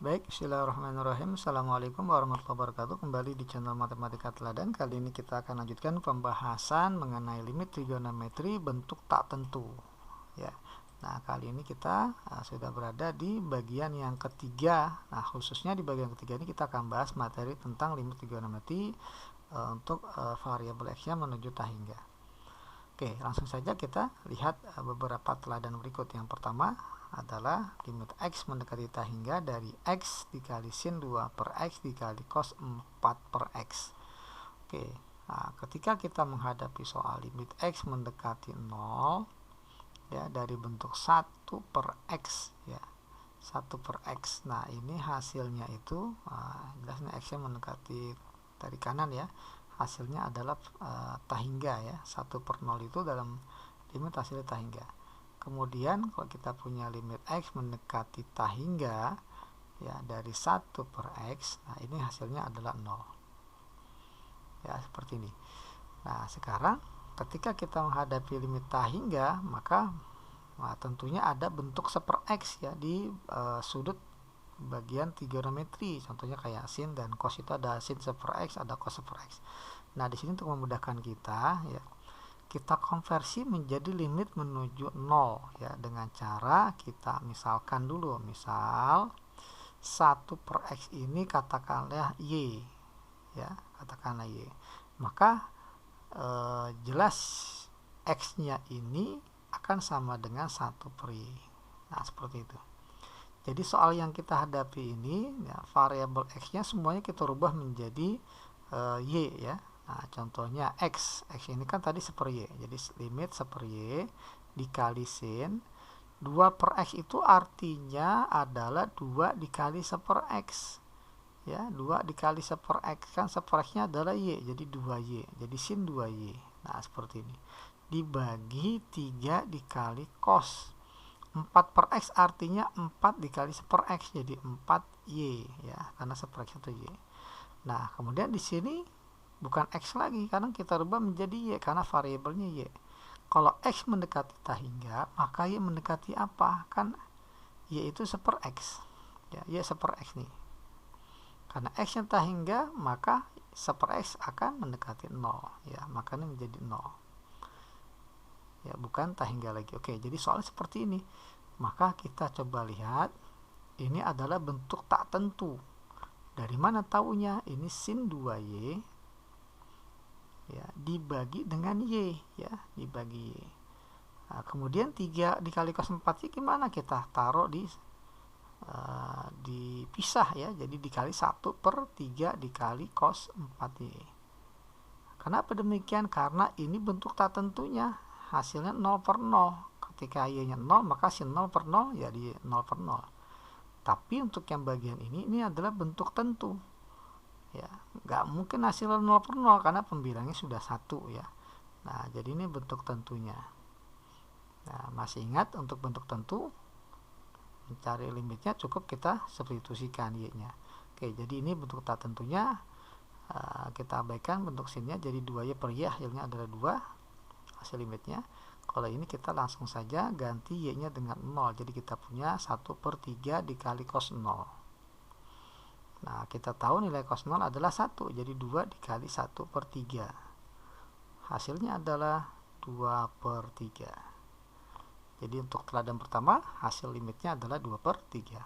Baik, bismillahirrahmanirrahim. Assalamualaikum warahmatullahi wabarakatuh. Kembali di channel Matematika Teladan. Kali ini kita akan lanjutkan pembahasan mengenai limit trigonometri bentuk tak tentu. Ya. Nah, kali ini kita sudah berada di bagian yang ketiga. Nah, khususnya di bagian ketiga ini kita akan bahas materi tentang limit trigonometri untuk variabel x-nya menuju tak hingga. Oke, langsung saja kita lihat beberapa teladan berikut. Yang pertama adalah limit x mendekati tak hingga dari x dikali sin 2 per x dikali cos 4 per x. Oke, nah ketika kita menghadapi soal limit x mendekati 0 ya dari bentuk 1 per x ya, 1 per x. Nah, ini hasilnya itu jelasnya x-nya mendekati dari kanan ya. Hasilnya adalah tak hingga ya. 1 per 0 itu dalam limit hasilnya tak hingga. Kemudian kalau kita punya limit x mendekati tak hingga ya dari 1 per x, nah ini hasilnya adalah 0. Ya, seperti ini. Nah, sekarang ketika kita menghadapi limit tak hingga, maka tentunya ada bentuk 1 per x ya di sudut bagian trigonometri. Contohnya kayak sin dan cos, itu ada sin 1 per x, ada cos 1 per x. Nah, di sini untuk memudahkan kita ya, kita konversi menjadi limit menuju 0 ya dengan cara kita misalkan dulu, misal 1 per x ini katakanlah y ya, katakanlah y. Maka jelas x-nya ini akan sama dengan 1 per y. Nah, seperti itu. Jadi soal yang kita hadapi ini ya, variabel x-nya semuanya kita rubah menjadi y ya. Nah, contohnya x ini kan tadi 1 per y, jadi limit 1 per y dikali sin 2 per x itu artinya adalah 2 dikali 1 per x ya, 2 dikali 1 per x kan 1 per x nya adalah y, jadi 2y, jadi sin 2y. Nah, seperti ini dibagi 3 dikali cos 4 per x artinya 4 dikali 1 per x, jadi 4y ya, karena 1 per x itu y. Nah, kemudian di sini bukan x lagi karena kita rubah menjadi y karena variabelnya y. Kalau x mendekati tak hingga, maka y mendekati apa? Kan y itu 1 per x ya, y 1 per x nih. Karena x yang tak hingga, maka 1 per x akan mendekati 0 ya, makanya menjadi 0 ya, bukan tak hingga lagi. Oke, jadi soalnya seperti ini. Maka kita coba lihat, ini adalah bentuk tak tentu. Dari mana taunya? Ini sin 2y ya dibagi dengan y ya, dibagi y. Nah, kemudian 3 dikali cos 4y gimana? Kita taruh di dipisah ya, jadi dikali 1 per 3 dikali cos 4y. Kenapa demikian? Karena ini bentuk tak tentunya, hasilnya 0 per 0. Ketika y nya 0, maka sin 0 per 0 ya di 0 per 0. Tapi untuk yang bagian ini adalah bentuk tentu ya, nggak mungkin hasilnya 0 per 0 karena pembilangnya sudah 1 ya. Nah, jadi ini bentuk tentunya. Nah, masih ingat untuk bentuk tentu mencari limitnya cukup kita substitusikan y nya. Oke, jadi ini bentuk tak tentunya, kita abaikan bentuk sinnya, jadi 2y per y hasilnya adalah 2 hasil limitnya. Kalau ini kita langsung saja ganti y nya dengan 0, jadi kita punya 1 per 3 dikali cos 0. Nah, kita tahu nilai cos 0 adalah 1, jadi 2 dikali 1 per 3. Hasilnya adalah 2 per 3. Jadi untuk teladan pertama, hasil limitnya adalah 2 per 3.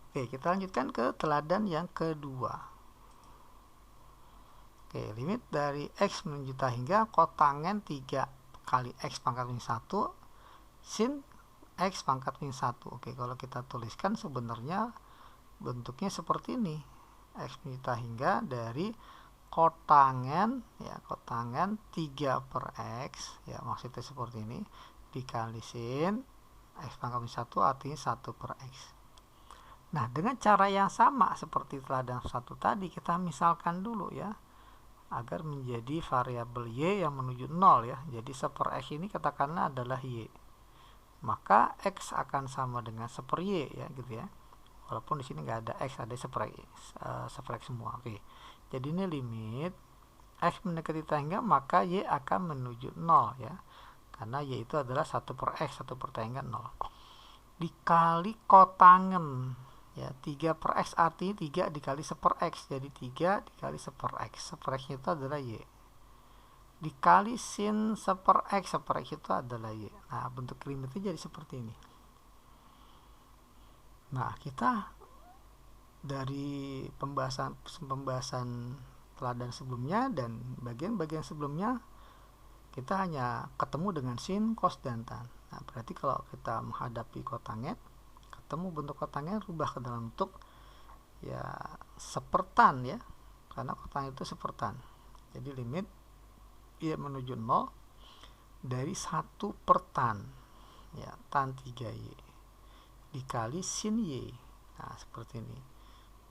Oke, kita lanjutkan ke teladan yang kedua. Oke, limit dari x menuju tak hingga kotangen 3 kali x pangkat min 1 sin x pangkat min 1. Oke, kalau kita tuliskan sebenarnya bentuknya seperti ini. X menuju tak hingga dari kotangen ya, kotangen 3 per x ya, maksudnya seperti ini dikali sin x pangkat min 1 artinya 1 per x. Nah, dengan cara yang sama seperti teladan 1 tadi, kita misalkan dulu ya agar menjadi variabel y yang menuju 0 ya. Jadi 1 per x ini katakanlah adalah y, maka x akan sama dengan 1 per y ya, gitu ya. Walaupun di sini nggak ada x, ada 1 per x semua. Oke, jadi ini limit x mendekati tak hingga, maka y akan menuju 0 ya, karena y itu adalah 1 per x, 1 per tak hingga 0. dikali kotangen, ya 3 per X artinya 3 dikali 1 per X, jadi 3 dikali 1 per X, 1 per X itu adalah Y, dikali sin 1 per X, 1 per X itu adalah Y. Nah, bentuk limitnya jadi seperti ini. Nah, kita dari pembahasan teladan sebelumnya dan bagian-bagian sebelumnya, kita hanya ketemu dengan sin, cos, dan tan. Nah, berarti kalau kita menghadapi kotangen, ketemu bentuk kotangen, rubah ke dalam bentuk ya sepertan ya, karena kotangen itu sepertan. Jadi limit Y menuju 0 dari 1 per tan, ya tan 3Y dikali sin Y. Nah, seperti ini.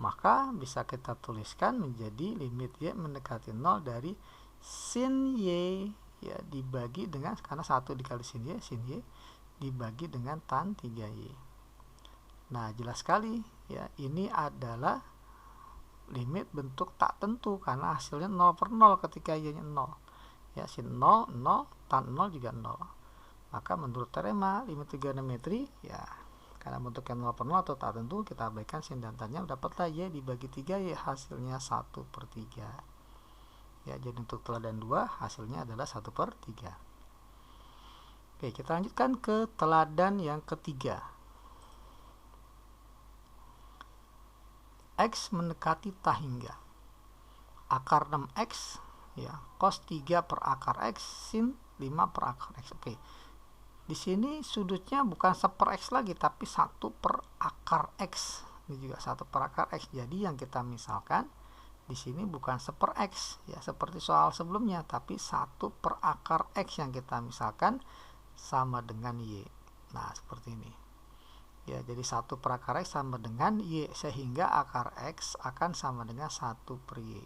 Maka bisa kita tuliskan menjadi limit Y mendekati 0 dari sin Y ya dibagi dengan, karena 1 dikali sin Y dibagi dengan tan 3Y. Nah, jelas sekali ya, ini adalah limit bentuk tak tentu karena hasilnya 0 per 0 ketika Y-nya 0. Ya, sin 0, 0, tan 0 juga 0. Maka menurut teorema limit trigonometri ya, karena bentuknya 0 per 0 atau tak tentu, kita abaikan sin dan tannya, dapatlah Y dibagi 3Y hasilnya 1 per 3. Ya, jadi untuk teladan 2 hasilnya adalah 1 per 3. Oke, kita lanjutkan ke teladan yang ketiga. X mendekati tak hingga. Akar 6X ya, cos 3 per akar X sin 5 per akar X. Oke. Di sini sudutnya bukan 1 per X lagi, tapi 1 per akar X. Ini juga 1 per akar X. Jadi yang kita misalkan di sini bukan 1 per X ya seperti soal sebelumnya, tapi 1 per akar X yang kita misalkan sama dengan Y. Nah, seperti ini. Ya, jadi 1 per akar X sama dengan Y, sehingga akar X akan sama dengan 1 per Y.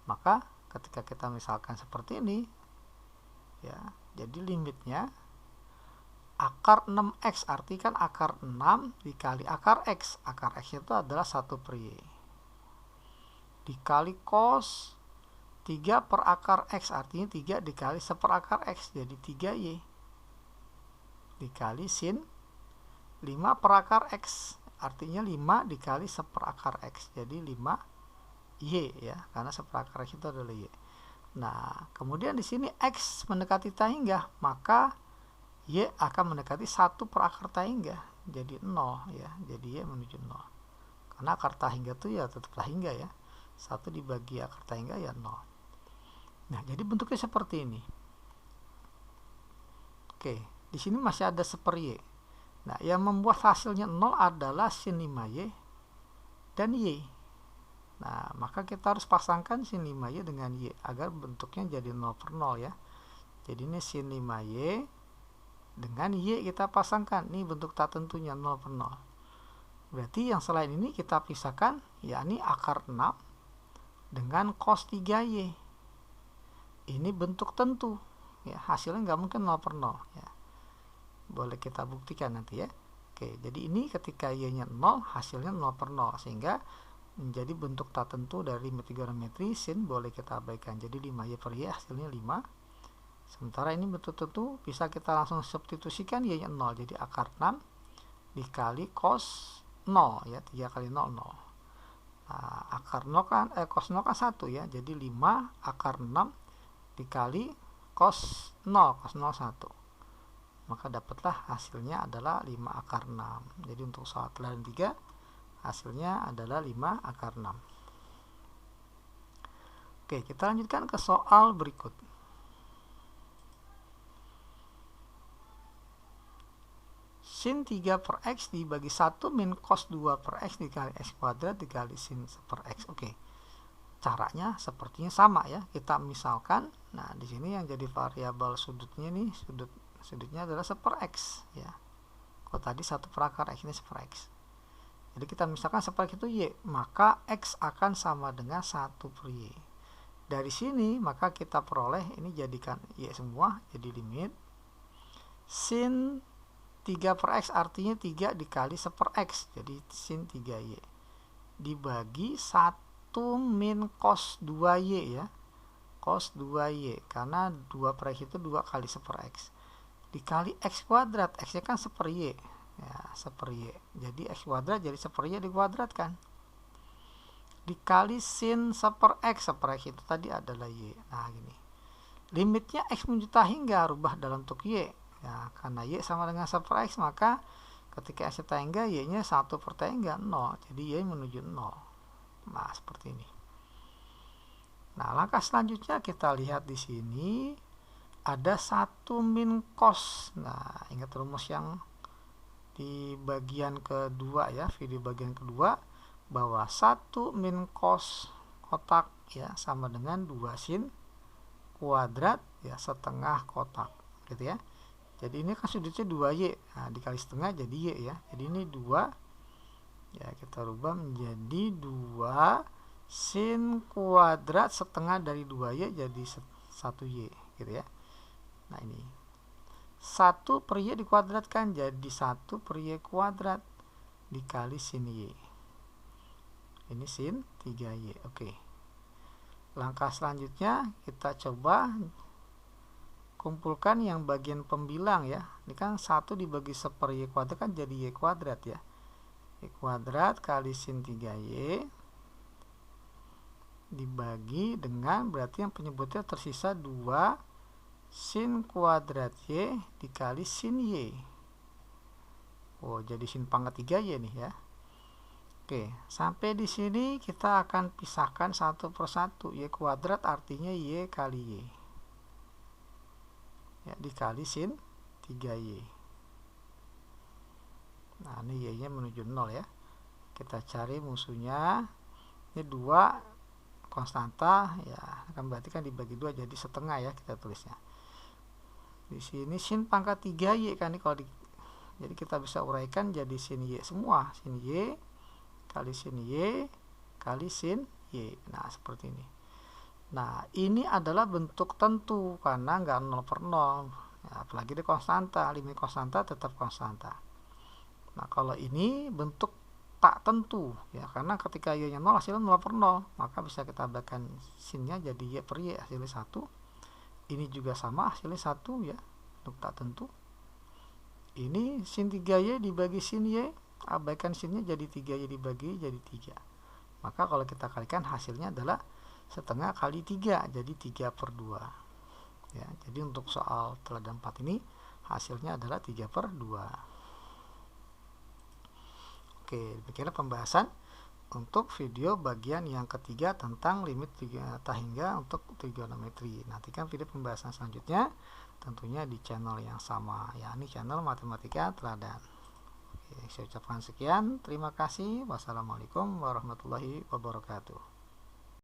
Maka ketika kita misalkan seperti ini ya, jadi limitnya akar 6X, artikan akar 6 dikali akar X. Akar X itu adalah 1 per Y. Dikali cos 3 per akar X, artinya 3 dikali 1 per akar X, jadi 3Y. Dikali sin 5 per akar X, artinya 5 dikali 1 per akar X, jadi 5Y ya, karena 1 per akar X itu adalah Y. Nah, kemudian di sini X mendekati tak hingga, maka Y akan mendekati 1 per akar tak hingga, jadi 0 ya, jadi Y menuju 0. Karena akar tak hingga itu ya tetap tak hingga ya, 1 dibagi akar tak hingga ya 0. Nah, jadi bentuknya seperti ini. Oke, di sini masih ada 1 per Y. Nah, yang membuat hasilnya 0 adalah sin 5Y dan Y. Nah, maka kita harus pasangkan sin 5Y dengan Y agar bentuknya jadi 0 per 0 ya. Jadi ini sin 5Y dengan Y kita pasangkan. Ini bentuk tak tentunya 0 per 0. Berarti yang selain ini kita pisahkan, yakni akar 6 dengan cos 3Y. Ini bentuk tentu ya, hasilnya nggak mungkin 0 per 0 ya. Boleh kita buktikan nanti ya. Oke, jadi ini ketika Y-nya 0 hasilnya 0 per 0, sehingga menjadi bentuk tak tentu dari trigonometri sin boleh kita abaikan. Jadi 5Y per Y hasilnya 5. Sementara ini bentuk tentu bisa kita langsung substitusikan, Y-nya 0, jadi akar 6 dikali cos 0 ya, 3 kali 0 0. Nah, akar 0 kan cos 0 kan 1 ya, jadi 5 akar 6 dikali cos 0, cos 0 1. Maka dapatlah hasilnya adalah 5 akar 6. Jadi untuk soal teladan 3 hasilnya adalah 5 akar 6. Oke, kita lanjutkan ke soal berikut. Sin 3 per X dibagi 1 min cos 2 per X dikali X kuadrat dikali sin per X. Oke, caranya sepertinya sama ya. Kita misalkan, nah di sini yang jadi variabel sudutnya nih, sudutnya adalah 1 per X ya. Kalau tadi 1 per akar X, ini 1 per X. Jadi kita misalkan 1 per X itu Y, maka X akan sama dengan 1 per Y. Dari sini maka kita peroleh, ini jadikan Y semua, jadi limit sin 3 per X artinya 3 dikali 1 per X, jadi sin 3Y dibagi 1 min cos 2Y ya, cos 2Y, karena 2 per X itu 2 kali 1 per X dikali X kuadrat, X nya kan 1 per Y, ya, 1/y. Jadi x kuadrat jadi 1/y dikuadratkan. Dikali sin 1/x. 1/x itu tadi adalah y. Nah, gini. Limitnya x menuju ta hingga, rubah dalam bentuk y. Ya, karena y sama dengan 1/x, maka ketika x ta hingga, y-nya 1 per ta hingga 0. Jadi y menuju 0. Nah, seperti ini. Nah, langkah selanjutnya kita lihat di sini ada 1 min cos. Nah, ingat rumus yang di bagian kedua ya, video bagian kedua, bahwa 1 min cos kotak ya sama dengan 2 sin kuadrat ya setengah kotak gitu ya. Jadi ini kan sudutnya 2y. Nah, dikali setengah jadi y ya. Jadi ini 2 ya, kita rubah menjadi 2 sin kuadrat setengah dari 2y jadi 1y gitu ya. Nah, ini 1/y dikuadratkan jadi 1/y kuadrat dikali sin y. Ini sin 3y. Oke. Langkah selanjutnya kita coba kumpulkan yang bagian pembilang ya. Ini kan 1 dibagi 1/y kuadrat kan jadi y kuadrat ya. Y kuadrat kali sin 3y dibagi dengan, berarti yang penyebutnya tersisa 2 sin kuadrat y dikali sin y. Oh, jadi sin pangkat 3y nih ya. Oke, sampai di sini kita akan pisahkan satu persatu. Y kuadrat artinya y kali y. Ya, dikali sin 3y. Nah, ini y-nya menuju 0 ya. Kita cari musuhnya. Ini 2 konstanta ya, akan berarti kan dibagi 2 jadi setengah ya, kita tulisnya. Di sini sin pangkat 3y kan, kalau jadi kita bisa uraikan jadi sin y semua. Sin y kali sin y kali sin y. Nah, seperti ini. Nah, ini adalah bentuk tentu karena nggak 0/0 ya, apalagi di konstanta. Limit konstanta tetap konstanta. Nah, kalau ini bentuk tak tentu ya, karena ketika y nya 0 hasilnya 0/0, maka bisa kita abaikan sinnya jadi y per y hasilnya 1. Ini juga sama hasilnya 1 ya, untuk tak tentu. Ini sin 3y dibagi sin y, abaikan sinnya jadi 3y dibagi jadi 3. Maka kalau kita kalikan hasilnya adalah setengah kali 3, jadi 3/2 ya. Jadi untuk soal teladan 4 ini hasilnya adalah 3/2. Oke, demikianlah pembahasan untuk video bagian yang ketiga tentang limit ta hingga untuk trigonometri. Nantikan video pembahasan selanjutnya tentunya di channel yang sama, yakni channel Matematika Teladan. Oke, saya ucapkan sekian, terima kasih. Wassalamualaikum warahmatullahi wabarakatuh.